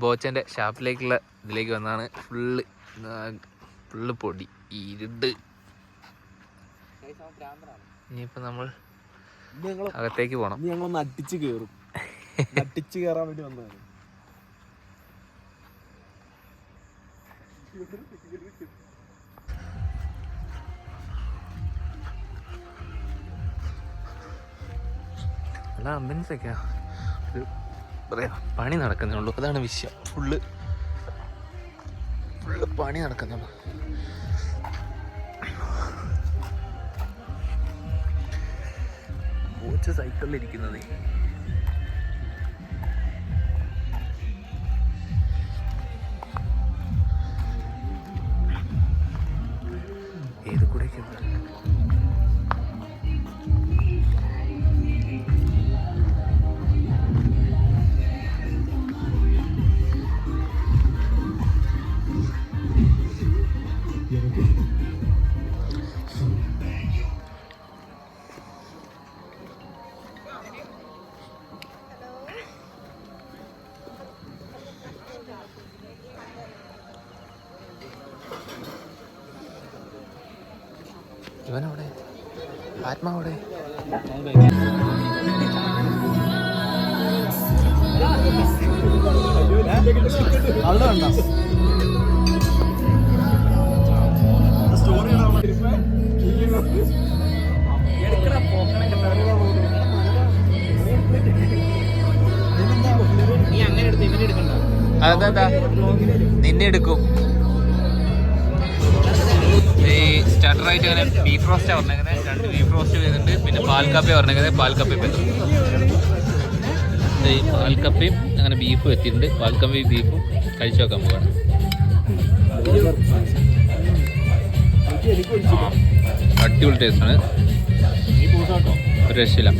ബോച്ചൻ്റെ ഷാപ്പിലേക്കുള്ള ഇതിലേക്ക് വന്നതാണ്. ഫുള്ള് പൊടി ഇരുണ്ട്. ഇനിയിപ്പോൾ നമ്മൾ അകത്തേക്ക് പോകണം. ഞങ്ങളൊന്ന് അടിച്ച് കയറും. അടിച്ച് കയറാൻ വേണ്ടി വന്നതാണ്. നല്ല ആംബുലൻസ് ഒക്കെയാ. ഒരു പറയാ പണി നടക്കുന്നുള്ളൂ, അതാണ് വിഷയം. ഫുള്ള് പണി നടക്കുന്നുള്ളൂ. കോച്ച് സൈക്കിളിലിരിക്കുന്നത് ഏത് കൂടെയൊക്കെ ഇവനവിടെ ആത്മാവിടെ അതെന്താ നിന്നെ എടുക്കും. ഈ സ്റ്റാർട്ടറായിട്ട് അങ്ങനെ ബീഫ് റോസ്റ്റാണ് പറഞ്ഞേക്കുന്നത്. 2 ബീഫ് റോസ്റ്റ് വരുന്നുണ്ട്. പിന്നെ പാൽക്കപ്പ പറഞ്ഞേക്കുന്നത്. പാൽക്കപ്പയും ഈ പാൽക്കപ്പയും അങ്ങനെ ബീഫും എത്തിയിട്ടുണ്ട്. പാൽക്കപ്പയും ബീഫും കഴിച്ചു നോക്കാൻ പോവാണ്. അടിപൊളി ടേസ്റ്റാണ്, ഒരു രക്ഷയില്ല.